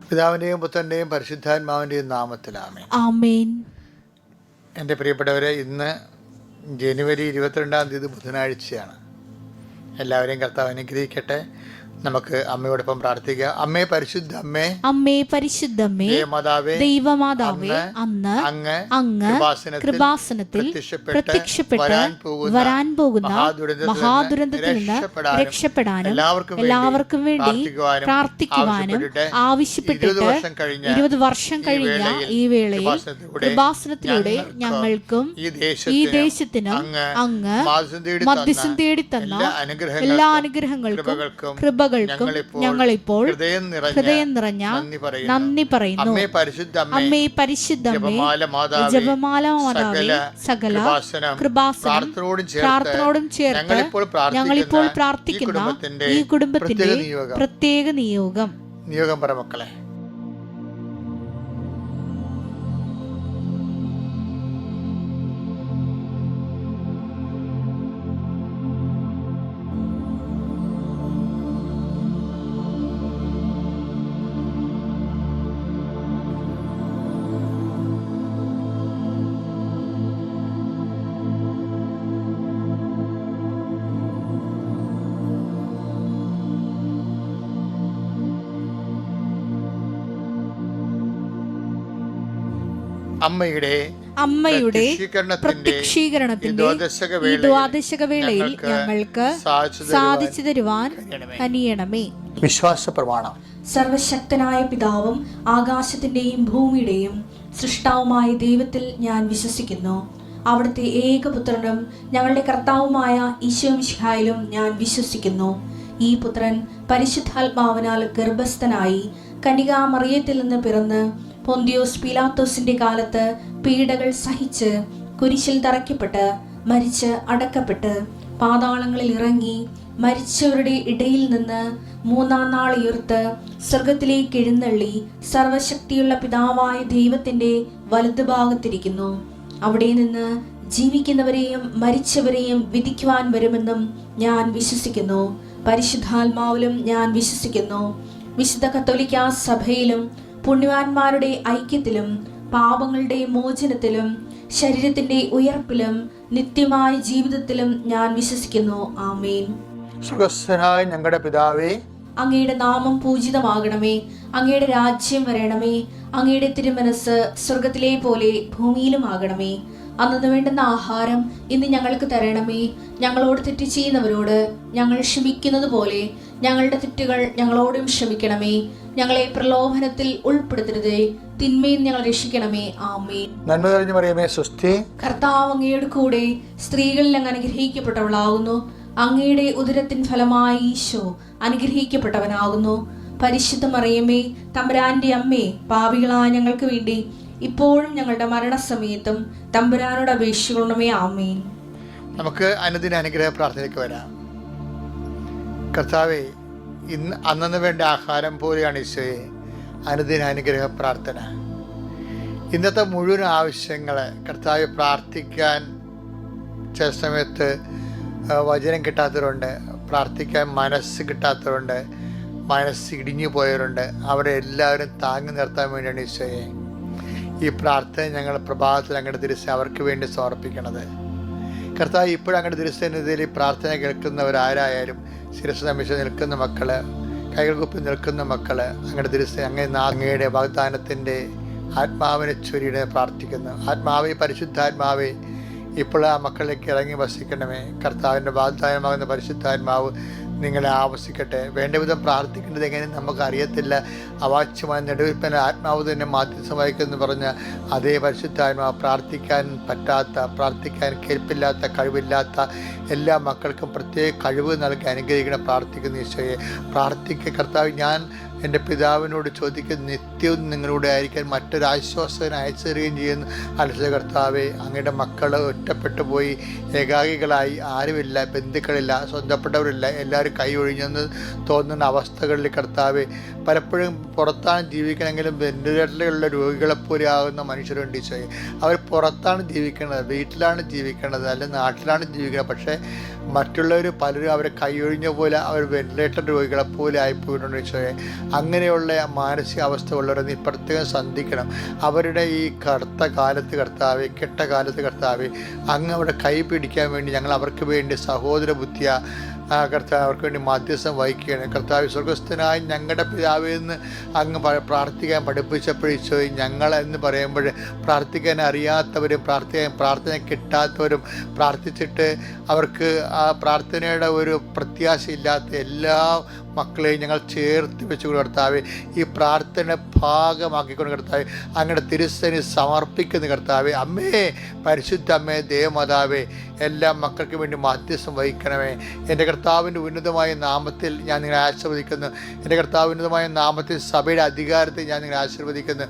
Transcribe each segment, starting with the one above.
പിതാവിൻ്റെയും പുത്രൻ്റെയും പരിശുദ്ധാത്മാവിൻ്റെയും നാമത്തിൽ ആമേൻ. ആമേൻ. എൻ്റെ പ്രിയപ്പെട്ടവരെ, ഇന്ന് ജനുവരി 22 ബുധനാഴ്ചയാണ്. എല്ലാവരെയും കർത്താവ് അനുഗ്രഹിക്കട്ടെ. നമുക്ക് അമ്മയോടൊപ്പം പ്രാർത്ഥിക്കാം. അമ്മേ പരിശുദ്ധ അമ്മേ, അമ്മേ പരിശുദ്ധമ്മേ, ദൈവമാതാവേ, അന്ന് അങ്ങ് കൃപാസനത്തിൽ പ്രത്യക്ഷപ്പെട്ട് വരാൻ പോകുന്ന മഹാദുരന്തത്തിൽ നിന്ന് രക്ഷപ്പെടാനും എല്ലാവർക്കും വേണ്ടി പ്രാർത്ഥിക്കുവാനും ആവശ്യപ്പെട്ടിട്ട് 20 വർഷം കഴിഞ്ഞ ഈ വേളയിൽ കൃപാസനത്തിലൂടെ ഞങ്ങൾക്കും ഈ ദേശത്തിനും അങ്ങ് മധ്യസ്ഥം തേടി തന്ന എല്ലാ അനുഗ്രഹങ്ങൾക്കും കൃപകൾക്കും ഞങ്ങളിപ്പോൾ ഹൃദയം നിറഞ്ഞ നന്ദി പറയുന്നു. അമ്മേ പരിശുദ്ധമ്മേ, ജപമാല മാതാവേ, സകല പ്രാർത്ഥനയോടും ചേർത്ത് ഞങ്ങളിപ്പോൾ പ്രാർത്ഥിക്കുന്ന ഈ കുടുംബത്തിന്റെ പ്രത്യേക നിയോഗം പറ മക്കളെ. അമ്മയുടെ പ്രത്യക്ഷീകരണത്തിന്റെ ഈ ദ്വാദശക വേളയിൽ ഞങ്ങൾക്ക് സാധിച്ചു തരുവാൻ കനിയണമേ. വിശ്വാസ പ്രമാണം. സർവശക്തനായ പിതാവും ആകാശത്തിന്റെയും ഭൂമിയുടെയും സൃഷ്ടാവുമായ ദൈവത്തിൽ ഞാൻ വിശ്വസിക്കുന്നു. അവിടുത്തെ ഏകപുത്രനും ഞങ്ങളുടെ കർത്താവുമായ ഈശോമിശിഹായിലും ഞാൻ വിശ്വസിക്കുന്നു. ഈ പുത്രൻ പരിശുദ്ധാത്മാവിനാൽ ഗർഭസ്ഥനായി കന്യകാമറിയത്തിൽ നിന്ന് പിറന്ന് പൊന്തിയോസ് പീലാത്തോസിന്റെ കാലത്ത് പീഡകൾ സഹിച്ച് കുരിശിൽ തറയ്ക്കപ്പെട്ട് മരിച്ച് അടക്കപ്പെട്ട് പാതാളങ്ങളിൽ ഇറങ്ങി മരിച്ചവരുടെ ഇടയിൽ നിന്ന് 3-ാം നാൾ ഉയർത്ത് സ്വർഗത്തിലേക്ക് എഴുന്നള്ളി സർവശക്തിയുള്ള പിതാവായ ദൈവത്തിന്റെ വലതുഭാഗത്തിരിക്കുന്നു. അവിടെ നിന്ന് ജീവിക്കുന്നവരെയും മരിച്ചവരെയും വിധിക്കുവാൻ വരുമെന്നും ഞാൻ വിശ്വസിക്കുന്നു. പരിശുദ്ധാത്മാവിലും ഞാൻ വിശ്വസിക്കുന്നു. വിശുദ്ധ കത്തോലിക്കാ സഭയിലും പുണ്യവാന്മാരുടെ ഐക്യത്തിലും പാപങ്ങളുടെ മോചനത്തിലും ശരീരത്തിന്റെ ഉയർപ്പിലും നിത്യമായ ജീവിതത്തിലും ഞാൻ വിശ്വസിക്കുന്നു. ആമേൻ. സ്വർഗ്ഗസ്ഥനായ ഞങ്ങളുടെ പിതാവേ, അങ്ങയുടെ നാമം പൂജിതമാകണമേ. അങ്ങയുടെ രാജ്യം വരണമേ. അങ്ങയുടെ തിരുമനസ് സ്വർഗത്തിലെ പോലെ ഭൂമിയിലും ആകണമേ. അന്നു വേണ്ടുന്ന ആഹാരം ഇന്ന് ഞങ്ങൾക്ക് തരണമേ. ഞങ്ങളോട് തെറ്റ് ചെയ്യുന്നവരോട് ഞങ്ങൾ ക്ഷമിക്കുന്നത് പോലെ ഞങ്ങളുടെ തെറ്റുകൾ ഞങ്ങളോടും ക്ഷമിക്കണമേ. ഞങ്ങളെ പ്രലോഭനത്തിൽ ഉൾപ്പെടുത്തരുതേ, തിന്മയിൽ ഞങ്ങൾ രക്ഷിക്കണമേ. ആമേൻ. നന്മ നിറഞ്ഞ മറിയമേ, സ്വസ്തി. കർത്താവ് അങ്ങയുടെ കൂടെ സ്ത്രീകളിൽ അങ്ങ് അനുഗ്രഹിക്കപ്പെട്ടവളാകുന്നു. അങ്ങയുടെ ഉദരത്തിൻ ഫലമായി ഈശോ അനുഗ്രഹിക്കപ്പെട്ടവനാകുന്നു. പരിശുദ്ധ മറിയമേ, തമ്പുരാന്റെ അമ്മേ, പാപികളായ ഞങ്ങൾക്ക് വേണ്ടി ഇപ്പോഴും ഞങ്ങളുടെ മരണസമയത്തും തമ്പുരാനോട് അപേക്ഷിക്കണമേ. ആമേൻ. നമുക്ക് അനുദിന അനുഗ്രഹ പ്രാർത്ഥനയ്ക്ക് വരാം. കർത്താവേ, ഇന്ന് അന്നു വേണ്ട ആഹാരം പോലെയാണ് ഈശോയെ അനുദിന അനുഗ്രഹ പ്രാർത്ഥന. ഇന്നത്തെ മുഴുവൻ ആവശ്യങ്ങൾ കർത്താവ് പ്രാർത്ഥിക്കാൻ ചില സമയത്ത് വചനം കിട്ടാത്തവരുണ്ട്, പ്രാർത്ഥിക്കാൻ മനസ്സ് കിട്ടാത്തവരുണ്ട്, മനസ്സ് ഇടിഞ്ഞു പോയവരുണ്ട്. അവരെ എല്ലാവരും താങ്ങി നിർത്താൻ വേണ്ടിയാണ് ഈശോയെ ഈ പ്രാർത്ഥന ഞങ്ങൾ പ്രഭാതത്തിൽ അങ്ങയുടെ തിരുസ അവർക്ക് വേണ്ടി സമർപ്പിക്കണത്. കർത്താവ്, ഇപ്പോഴും അങ്ങയുടെ തിരുസന്നിധിയിൽ ഈ പ്രാർത്ഥന കേൾക്കുന്നവരാരായാലും ശിരസ് നമിച്ച് നിൽക്കുന്ന മക്കള്, കൈകൾ കുപ്പി നിൽക്കുന്ന മക്കള്, അങ്ങയുടെ തിരുസ അങ്ങയുടെ വാഗ്ദാനത്തിൻ്റെ ആത്മാവിനെ ചൊരിയിടെ പ്രാർത്ഥിക്കുന്നു. ആത്മാവേ, പരിശുദ്ധാത്മാവേ, ഇപ്പോൾ ആ മക്കളിലേക്ക് ഇറങ്ങി വസിക്കണമേ. കർത്താവിൻ്റെ വാഗ്ദാനമാകുന്ന പരിശുദ്ധാത്മാവ് നിങ്ങളെ ആവസിക്കട്ടെ. വേണ്ട വിധം പ്രാർത്ഥിക്കേണ്ടത് എങ്ങനെ നമുക്ക് അറിയത്തില്ല. അവാച്യമായ നെടുവിൽപ്പന ആത്മാവ് തന്നെ മാധ്യസ്ഥം വഹിക്കുമെന്ന് പറഞ്ഞ അതേ പരിശുദ്ധാത്മാവ് പ്രാർത്ഥിക്കാൻ പറ്റാത്ത, പ്രാർത്ഥിക്കാൻ കേൾപ്പില്ലാത്ത, കഴിവില്ലാത്ത എല്ലാ മക്കൾക്കും പ്രത്യേക കഴിവ് നൽകി അനുഗ്രഹിക്കണം. പ്രാർത്ഥിക്കുന്ന ഈശോയെ കർത്താവ്, ഞാൻ എൻ്റെ പിതാവിനോട് ചോദിക്കുന്ന നിത്യവും നിങ്ങളുടെ ആയിരിക്കാൻ മറ്റൊരാശ്വാസന അയച്ചു തരികയും ചെയ്യുന്നു. അത്ഭുത കർത്താവെ, അങ്ങയുടെ മക്കൾ ഒറ്റപ്പെട്ടു പോയി ഏകാകികളായി, ആരുമില്ല, ബന്ധുക്കളില്ല, സ്വന്തപ്പെട്ടവരില്ല, എല്ലാവരും കൈ ഒഴിഞ്ഞെന്ന് തോന്നുന്ന അവസ്ഥകളിൽ കർത്താവെ, പലപ്പോഴും പുറത്താണ് ജീവിക്കണമെങ്കിലും വെന്റിലേറ്ററിലുള്ള രോഗികളെപ്പോലെ ആകുന്ന മനുഷ്യരുണ്ട് ഈശോയെ. അവർ പുറത്താണ് ജീവിക്കുന്നത്, വീട്ടിലാണ് ജീവിക്കുന്നത്, അല്ലെങ്കിൽ നാട്ടിലാണ് ജീവിക്കുന്നത്. പക്ഷേ മറ്റുള്ളവർ പലരും അവരെ കൈയൊഴിഞ്ഞ പോലെ അവർ വെന്റിലേറ്റർ രോഗികളെ പോലെ ആയിപ്പോയിട്ടുണ്ട് ഈശോയെ. അങ്ങനെയുള്ള മാനസികാവസ്ഥ ഉള്ളവരെ നീ പ്രത്യേകം ശ്രദ്ധിക്കണം. അവരുടെ ഈ കറുത്ത കാലത്ത് കർത്താവേ, കെട്ട കാലത്ത് കർത്താവേ, അങ്ങ് അവിടെ കൈ പിടിക്കാൻ വേണ്ടി ഞങ്ങൾ അവർക്ക് വേണ്ടി സഹോദര ബുദ്ധിയ കർത്താവ് അവർക്ക് വേണ്ടി മാധ്യസ്ഥം വഹിക്കുകയാണ്. കർത്താവ് സ്വർഗസ്ഥനായി ഞങ്ങളുടെ പിതാവിൽ നിന്ന് അങ്ങ് പ്രാർത്ഥിക്കാൻ പഠിപ്പിച്ചപ്പോഴീശോയും ഞങ്ങൾ എന്ന് പറയുമ്പോൾ പ്രാർത്ഥിക്കാൻ അറിയാത്തവരും പ്രാർത്ഥന കിട്ടാത്തവരും പ്രാർത്ഥിച്ചിട്ട് അവർക്ക് ആ പ്രാർത്ഥനയുടെ ഒരു പ്രത്യാശയില്ലാത്ത എല്ലാ മക്കളെയും ഞങ്ങൾ ചേർത്ത് വെച്ചുകൊണ്ട് കർത്താവെ ഈ പ്രാർത്ഥന ഭാഗമാക്കിക്കൊണ്ട് കർത്താവെ അങ്ങയുടെ തിരുസേനി സമർപ്പിക്കുന്ന കർത്താവെ, അമ്മേ പരിശുദ്ധ അമ്മേ ദേവമാതാവേ, എല്ലാ മക്കൾക്കും വേണ്ടി മാധ്യസ്ഥം വഹിക്കണമേ. എൻ്റെ കർത്താവിൻ്റെ ഉന്നതമായ നാമത്തിൽ ഞാൻ നിങ്ങളെ ആശീർവദിക്കുന്നു. എൻ്റെ കർത്താവ് ഉന്നതമായ നാമത്തിൽ സഭയുടെ അധികാരത്തിൽ ഞാൻ നിങ്ങളെ ആശീർവദിക്കുന്നു.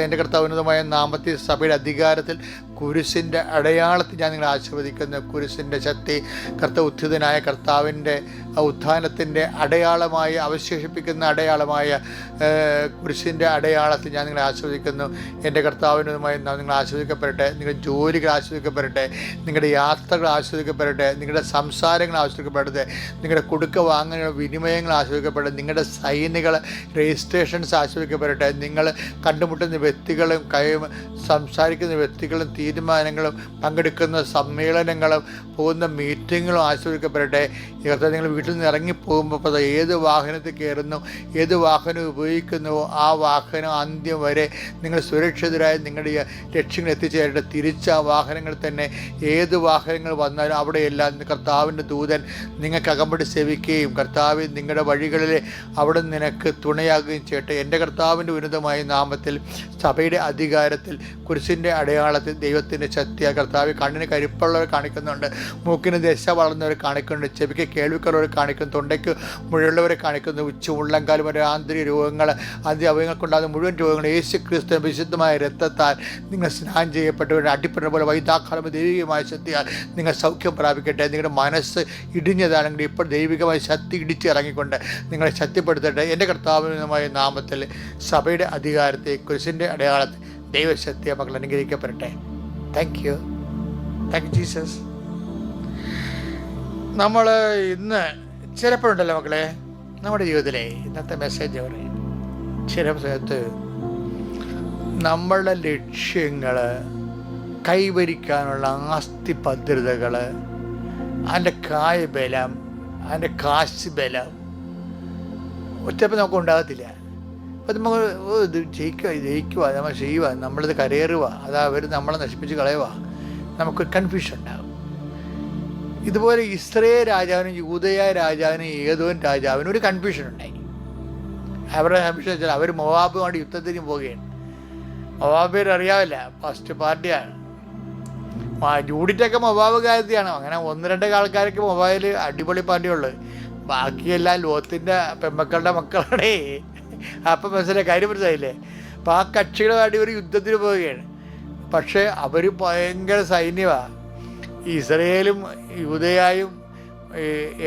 എൻ്റെ കർത്താവ് ഉന്നതമായ നാമത്തിൽ സഭയുടെ അധികാരത്തിൽ കുരിശിൻ്റെ അടയാളത്തിൽ ഞാൻ നിങ്ങളെ ആശീർവദിക്കുന്നു. കുരിശിൻ്റെ ശക്തി ഉത്ഥിതനായ കർത്താവിൻ്റെ ഉത്ഥാനത്തിൻ്റെ അടയാളമായി അവശേഷിപ്പിക്കുന്ന അടയാളമായ കുരിശിൻ്റെ അടയാളത്തിൽ ഞാൻ നിങ്ങളെ ആസ്വദിക്കുന്നു. എൻ്റെ കർത്താവിനുമായി നിങ്ങൾ ആസ്വദിക്കപ്പെടട്ടെ. നിങ്ങളുടെ ജോലികൾ ആസ്വദിക്കപ്പെടട്ടെ, നിങ്ങളുടെ യാത്രകൾ ആസ്വദിക്കപ്പെടട്ടെ, നിങ്ങളുടെ സംസാരങ്ങൾ ആസ്വദിക്കപ്പെടട്ടെ, നിങ്ങളുടെ കൊടുക്ക വാങ്ങുന്ന വിനിമയങ്ങൾ ആസ്വദിക്കപ്പെടട്ടെ, നിങ്ങളുടെ സൈനുകൾ രജിസ്ട്രേഷൻസ് ആസ്വദിക്കപ്പെടട്ടെ, നിങ്ങൾ കണ്ടുമുട്ടുന്ന വ്യക്തികളും സംസാരിക്കുന്ന വ്യക്തികളും തീരുമാനങ്ങളും പങ്കെടുക്കുന്ന സമ്മേളനങ്ങളും പോകുന്ന മീറ്റിങ്ങുകളും ആസ്വദിക്കപ്പെടട്ടെ. കർത്താവ് നിങ്ങൾ വീട്ടിൽ നിന്ന് ഇറങ്ങിപ്പോകുമ്പോൾ ഏത് വാഹനത്തിൽ കയറുന്നു, ഏത് വാഹനം ഉപയോഗിക്കുന്നുവോ ആ വാഹനം അന്ത്യം വരെ നിങ്ങൾ സുരക്ഷിതരായി നിങ്ങളുടെ ലക്ഷ്യങ്ങൾ എത്തിച്ചേരട്ടെ. തിരിച്ച് ആ വാഹനങ്ങൾ തന്നെ ഏത് വാഹനങ്ങൾ വന്നാലും അവിടെയെല്ലാം കർത്താവിൻ്റെ ദൂതൻ നിങ്ങൾക്ക് അകമ്പടി സേവിക്കുകയും കർത്താവ് നിങ്ങളുടെ വഴികളിൽ അവിടെ നിനക്ക് തുണയാകുകയും ചെയ്യട്ടെ. എൻ്റെ കർത്താവിൻ്റെ ഉന്നതമായ നാമത്തിൽ സഭയുടെ അധികാരത്തിൽ കുരിശിൻ്റെ അടയാളത്തിൽ ദൈവത്തിൻ്റെ ശക്തിയായ കർത്താവ് കണ്ണിന് കരുപ്പുള്ളവർ കാണിക്കുന്നുണ്ട്, മൂക്കിന് ദശ വളർന്നവർ കാണിക്കുന്നുണ്ട്, ചെവിക്ക് കേൾവിക്കുള്ളവർ കാണിക്കുന്നു, തൊണ്ടയ്ക്ക് മുഴുവനുള്ളവരെ കാണിക്കുന്നു. ഉള്ളംകാലം വരെ ആന്തരിക രോഗങ്ങൾ അവയവങ്ങൾക്കുണ്ടാകുന്ന മുഴുവൻ രോഗങ്ങൾ യേശു ക്രിസ്തു വിശുദ്ധമായ രക്തത്താൽ നിങ്ങൾ സ്നാനം ചെയ്യപ്പെട്ടവരുടെ അടിപ്പെടുന്ന പോലെ വൈതാക്കാലം ദൈവികമായ ശക്തിയാൽ നിങ്ങൾ സൗഖ്യം പ്രാപിക്കട്ടെ. നിങ്ങളുടെ മനസ്സ് ഇടിഞ്ഞതാണെങ്കിൽ ഇപ്പോൾ ദൈവികമായ ശക്തി ഇടിച്ചിറങ്ങിക്കൊണ്ട് നിങ്ങളെ ശക്തിപ്പെടുത്തട്ടെ. എൻ്റെ കർത്താവിനുമായ നാമത്തിൽ സഭയുടെ അധികാരത്തെ കുരിശിൻ്റെ അടയാളത്തിൽ ദൈവശക്തിയെ മക്കൾ അനുഗ്രഹിക്കപ്പെടട്ടെ. Thank you Jesus. നമ്മൾ ഇന്ന് ചിലപ്പോഴുണ്ടല്ലോ മക്കളെ, നമ്മുടെ ജീവിതത്തിലെ ഇന്നത്തെ മെസ്സേജ് പറയും, ചില സമയത്ത് നമ്മളുടെ ലക്ഷ്യങ്ങൾ കൈവരിക്കാനുള്ള ആസ്തി ഭദ്രതകൾ, അതിൻ്റെ കായബലം, അതിൻ്റെ കാശ് ബലം ചിലപ്പോൾ നമുക്ക് ഉണ്ടാകത്തില്ല. അപ്പം നമുക്ക് ഇത് ജയിക്കുക നമ്മൾ ചെയ്യുക, നമ്മളിത് കരയേറുക, അത് അവർ നമ്മളെ നശിപ്പിച്ച് കളയുക, നമുക്ക് കൺഫ്യൂഷൻ ഉണ്ടാകും. ഇതുപോലെ ഇസ്രയേൽ രാജാവിനും യൂദയ രാജാവിനും ഏദോം രാജാവിനും ഒരു കൺഫ്യൂഷൻ ഉണ്ടായി. അവരുടെ കൺഫ്യൂഷൻ വെച്ചാൽ അവർ മോവാബുമായിട്ട് യുദ്ധത്തിന് പോവുകയാണ്. മൊവാബിയർ അറിയാവില്ല, ഫസ്റ്റ് പാർട്ടിയാണ്. ജൂഡിറ്റൊക്കെ മൊവാബ് കാര്യത്തിയാണ്. അങ്ങനെ 1-2 ആൾക്കാർക്ക് മൊബൈൽ അടിപൊളി പാർട്ടിയുള്ളത്, ബാക്കിയെല്ലാം ലോത്തിൻ്റെ പെമ്മക്കളുടെ മക്കളാണേ. അപ്പം മനസ്സിലായി, കാര്യം മനസ്സിലായില്ലേ? അപ്പം ആ കക്ഷികളുമായിട്ട് ഒരു യുദ്ധത്തിന് പോവുകയാണ്. പക്ഷേ അവർ ഭയങ്കര സൈന്യമാണ്. ഇസ്രയേലും യൂദയായും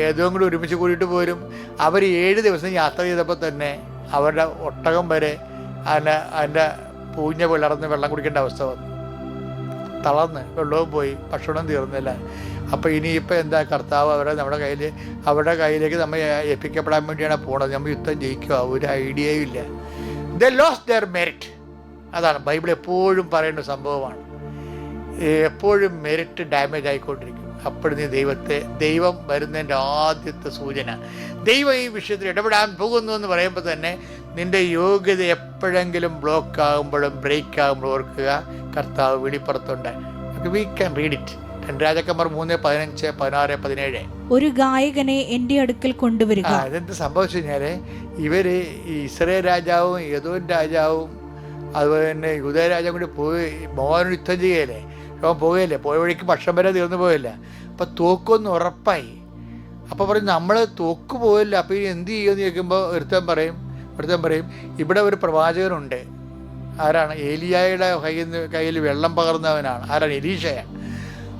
ഏതോം കൂടി ഒരുമിച്ച് കൂടിയിട്ട് പോരും. അവർ 7 ദിവസം യാത്ര ചെയ്തപ്പോൾ തന്നെ അവരുടെ ഒട്ടകം വരെ അതിൻ്റെ പൂഞ്ഞ പിളർന്ന് വെള്ളം കുടിക്കേണ്ട അവസ്ഥ വന്നു. തളർന്ന് വെള്ളവും പോയി, ഭക്ഷണം തീർന്നില്ല. അപ്പോൾ ഇനിയിപ്പോൾ എന്താ, കർത്താവ് അവരുടെ കയ്യിലേക്ക് നമ്മൾ ഏൽപ്പിക്കപ്പെടാൻ വേണ്ടിയാണ് പോണത്. നമ്മൾ യുദ്ധം ജയിക്കുക, ഒരു ഐഡിയയും ഇല്ല. They lost their merit. അതാണ് ബൈബിൾ എപ്പോഴും പറയുന്ന സംഭവമാണ്. എപ്പോഴും മെറിറ്റ് ഡാമേജ് ആയിക്കൊണ്ടിരിക്കും. അപ്പോഴും നീ ദൈവം വരുന്നതിൻ്റെ ആദ്യത്തെ സൂചന, ദൈവം ഈ വിഷയത്തിൽ ഇടപെടാൻ പോകുന്നു എന്ന് പറയുമ്പോൾ തന്നെ നിൻ്റെ യോഗ്യത എപ്പോഴെങ്കിലും ബ്ലോക്ക് ആകുമ്പോഴും ബ്രേക്ക് ആകുമ്പോഴും ഓർക്കുക, കർത്താവ് വെളിപ്പുറത്തുണ്ട്. We can read it. 2 രാജാക്കന്മാർ 3:15, 16, 17. ഒരു ഗായകനെ എൻ്റെ അടുക്കൽ കൊണ്ടുവരിക. ഇതെന്ത് സംഭവിച്ചു കഴിഞ്ഞാൽ ഇവർ ഇസ്രയേൽ രാജാവും ഏദോം രാജാവും അതുപോലെ തന്നെ യൂദയ രാജാവും കൂടി പോയി മോഹനോട് യുദ്ധം ചെയ്യല്ലേ. അവൻ പോവുകയല്ലേ, പോയ വഴിക്ക് ഭക്ഷണം വരെ തീർന്നു പോയില്ല. അപ്പം തോക്കൊന്ന് ഉറപ്പായി. അപ്പോൾ പറയും നമ്മൾ തോക്ക് പോയില്ല, അപ്പോൾ ഇനി എന്ത് ചെയ്യുമെന്ന് ചോദിക്കുമ്പോൾ ഒരുത്തൻ പറയും ഇവിടെ ഒരു പ്രവാചകനുണ്ട്. ആരാണ്? ഏലിയായുടെ കയ്യിൽ വെള്ളം പകർന്നവനാണ്. ആരാണ്? എലീഷയാണ്.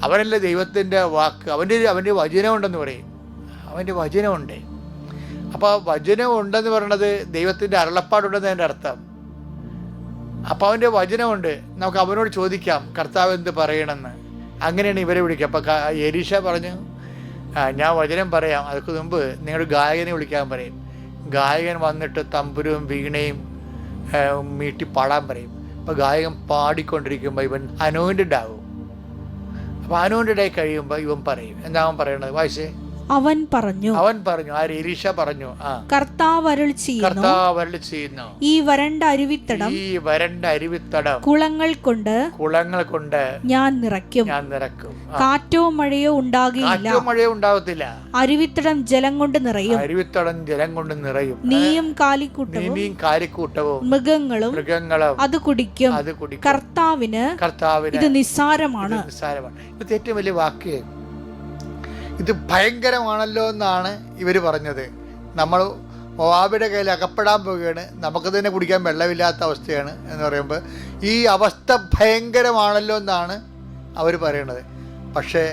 അവനല്ലേ ദൈവത്തിൻ്റെ വാക്ക്, അവൻ്റെ വചനമുണ്ടെന്ന് പറയും. അവൻ്റെ വചനമുണ്ട്. അപ്പോൾ വചനം ഉണ്ടെന്ന് പറയണത് ദൈവത്തിൻ്റെ അരുളപ്പാടുണ്ടെന്ന് അതിൻ്റെ അർത്ഥം. അപ്പോൾ അവൻ്റെ വചനമുണ്ട്, നമുക്ക് അവനോട് ചോദിക്കാം കർത്താവ് എന്ത് പറയണമെന്ന്. അങ്ങനെയാണ് ഇവരെ വിളിക്കുക. അപ്പോൾ എലീശ പറഞ്ഞു, ഞാൻ വചനം പറയാം, അതിന് മുമ്പ് നിങ്ങൾ ഗായകനെ വിളിക്കാൻ പറയും. ഗായകൻ വന്നിട്ട് തമ്പുരും വീണയും മീട്ടി പാടാൻ പറയും. അപ്പോൾ ഗായകൻ പാടിക്കൊണ്ടിരിക്കുമ്പോൾ ഇവൻ അനോയിൻറ്റഡ് ആകും. അപ്പോൾ അനോയിൻറ്റഡ് ആയി കഴിയുമ്പോൾ ഇവൻ പറയും. എന്താ അവൻ പറയണത്? വായിച്ചേ. അവൻ പറഞ്ഞു ആര്? എലീശ പറഞ്ഞു, കർത്താവ് അരുളി ചെയ്യുന്നു, ഈ വരണ്ട അരുവിത്തടം കുളങ്ങൾ കൊണ്ട് ഞാൻ നിറയ്ക്കും. കാറ്റോ മഴയോ ഉണ്ടാകത്തില്ല. അരുവിത്തടം ജലം കൊണ്ട് നിറയും. നീയും കാലിക്കൂട്ടവും മൃഗങ്ങളും അത് കുടിക്കും. കർത്താവിന് ഇത് നിസ്സാരമാണ്. ഇത് ഏറ്റവും വലിയ വാക്യം. ഇത് ഭയങ്കരമാണല്ലോ എന്നാണ് ഇവർ പറഞ്ഞത്. നമ്മൾ മോവാബിയുടെ കയ്യിൽ അകപ്പെടാൻ പോവുകയാണ്, നമുക്ക് തന്നെ കുടിക്കാൻ വെള്ളമില്ലാത്ത അവസ്ഥയാണ് എന്ന് പറയുമ്പോൾ ഈ അവസ്ഥ ഭയങ്കരമാണല്ലോ എന്നാണ് അവർ പറയണത്. പക്ഷേ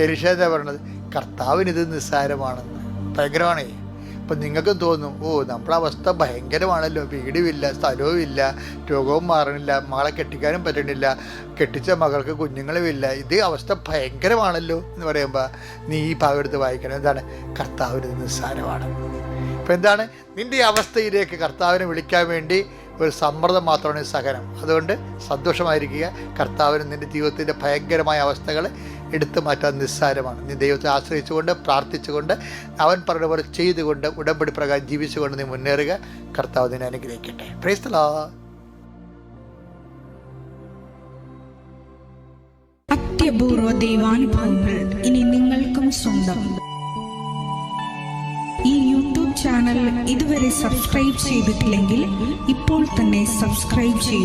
എലീശ എന്താ പറയണത്? കർത്താവിനിത് നിസ്സാരമാണെന്ന്. ഭയങ്കരമാണേ. അപ്പം നിങ്ങൾക്കും തോന്നും, നമ്മുടെ അവസ്ഥ ഭയങ്കരമാണല്ലോ, വീടുമില്ല, സ്ഥലവുമില്ല, രോഗവും മാറണില്ല, മകളെ കെട്ടിക്കാനും പറ്റണില്ല, കെട്ടിച്ച മകൾക്ക് കുഞ്ഞുങ്ങളുമില്ല, ഇത് അവസ്ഥ ഭയങ്കരമാണല്ലോ എന്ന് പറയുമ്പോൾ നീ ഈ ഭാഗം എടുത്ത് വായിക്കണം. എന്താണ്? കർത്താവിന് നിസ്സാരമാണ്. ഇപ്പം എന്താണ്? നിൻ്റെ ഈ അവസ്ഥയിലേക്ക് കർത്താവിനെ വിളിക്കാൻ വേണ്ടി ഒരു സമ്മർദ്ദം മാത്രമാണ് സഹനം. അതുകൊണ്ട് സന്തോഷമായിരിക്കുക. കർത്താവിന് നിൻ്റെ ജീവിതത്തിൻ്റെ ഭയങ്കരമായ അവസ്ഥകൾ എടുത്തു മാറ്റാൻ നിസ്സാരമാണ്. നീ ദൈവത്തെ ആശ്രയിച്ചുകൊണ്ട് പ്രാർത്ഥിച്ചുകൊണ്ട് അവൻ പറഞ്ഞ പോലെ ചെയ്തുകൊണ്ട് ഉടമ്പടി പ്രകാരം ജീവിച്ചുകൊണ്ട് നീ മുന്നേറുക. കർത്താവ് നിന്നെ അനുഗ്രഹിക്കട്ടെ. Praise the lord. അത്യപൂർവ ദൈവാനുഭവങ്ങൾ ഇനി നിങ്ങൾക്കും സ്വന്തം. ഈ യൂട്യൂബ് ചാനൽ ഇതുവരെ സബ്സ്ക്രൈബ് ചെയ്തിട്ടില്ലെങ്കിൽ ഇപ്പോൾ തന്നെ സബ്സ്ക്രൈബ് ചെയ്യുക.